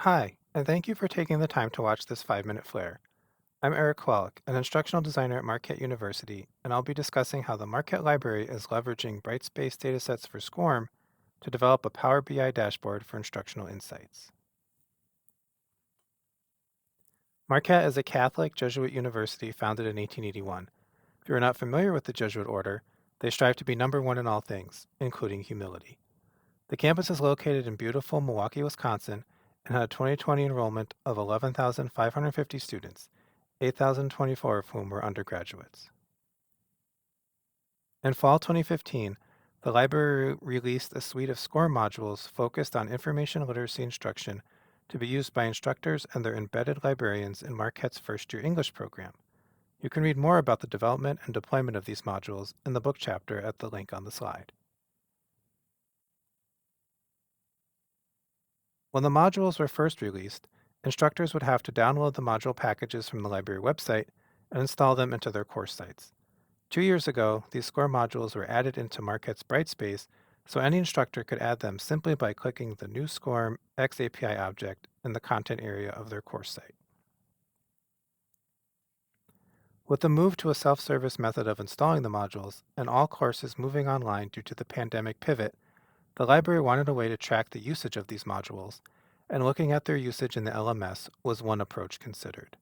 Hi, and thank you for taking the time to watch this 5-minute flare. I'm Eric Kwolek, an instructional designer at Marquette University, and I'll be discussing how the Marquette Library is leveraging Brightspace datasets for SCORM to develop a Power BI dashboard for instructional insights. Marquette is a Catholic Jesuit university founded in 1881. If you are not familiar with the Jesuit order, they strive to be number one in all things, including humility. The campus is located in beautiful Milwaukee, Wisconsin, and had a 2020 enrollment of 11,550 students, 8,024 of whom were undergraduates. In fall 2015, the library released a suite of SCORM modules focused on information literacy instruction to be used by instructors and their embedded librarians in Marquette's first-year English program. You can read more about the development and deployment of these modules in the book chapter at the link on the slide. When the modules were first released, instructors would have to download the module packages from the library website and install them into their course sites. 2 years ago, these SCORE modules were added into Marquette's Brightspace, so any instructor could add them simply by clicking the new SCORM XAPI object in the content area of their course site. With the move to a self-service method of installing the modules and all courses moving online due to the pandemic pivot, the library wanted a way to track the usage of these modules, and looking at their usage in the LMS was one approach considered.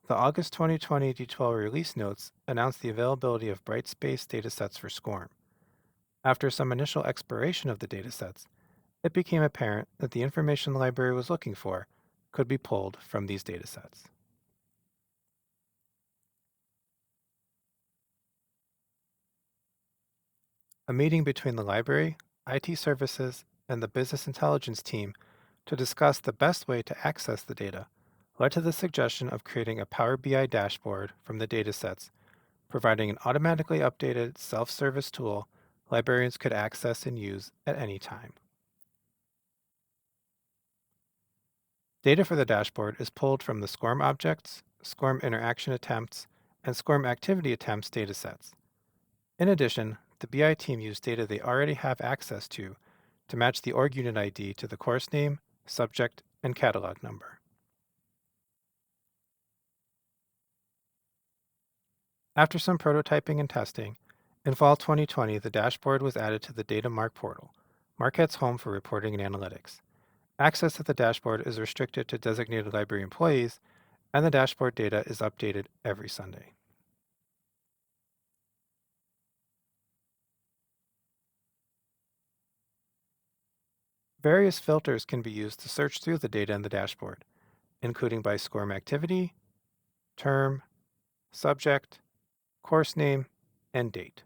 The August 2020 D12 release notes announced the availability of Brightspace datasets for SCORM. After some initial exploration of the datasets, it became apparent that the information the library was looking for could be pulled from these datasets. A meeting between the library, IT services, and the business intelligence team to discuss the best way to access the data led to the suggestion of creating a Power BI dashboard from the datasets, providing an automatically updated self-service tool librarians could access and use at any time. Data for the dashboard is pulled from the SCORM objects, SCORM interaction attempts, and SCORM activity attempts datasets. In addition, the BI team used data they already have access to match the org unit ID to the course name, subject, and catalog number. After some prototyping and testing, in fall 2020, the dashboard was added to the Data Mark portal, Marquette's home for reporting and analytics. Access to the dashboard is restricted to designated library employees, and the dashboard data is updated every Sunday. Various filters can be used to search through the data in the dashboard, including by SCORM activity, term, subject, course name, and date.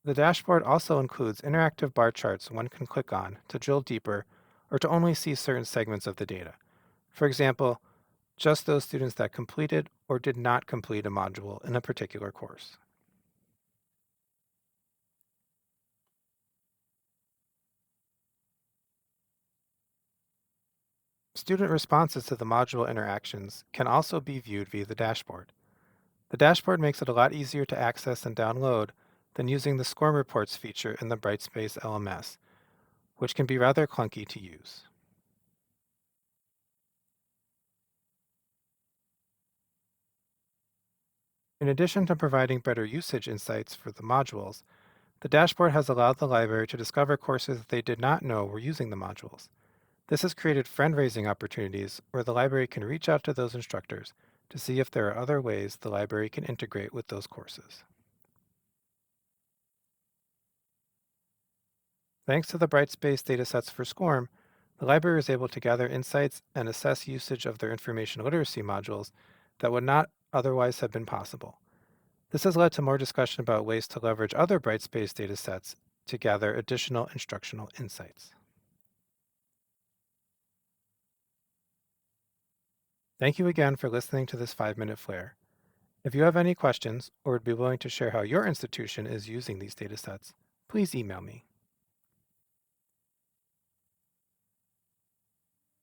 The dashboard also includes interactive bar charts one can click on to drill deeper or to only see certain segments of the data. For example, just those students that completed or did not complete a module in a particular course. Student responses to the module interactions can also be viewed via the dashboard. The dashboard makes it a lot easier to access and download than using the SCORM reports feature in the Brightspace LMS, which can be rather clunky to use. In addition to providing better usage insights for the modules, the dashboard has allowed the library to discover courses that they did not know were using the modules. This has created friend-raising opportunities where the library can reach out to those instructors to see if there are other ways the library can integrate with those courses. Thanks to the Brightspace datasets for SCORM, the library is able to gather insights and assess usage of their information literacy modules that would not otherwise have been possible. This has led to more discussion about ways to leverage other Brightspace datasets to gather additional instructional insights. Thank you again for listening to this 5-minute flare. If you have any questions or would be willing to share how your institution is using these datasets, please email me.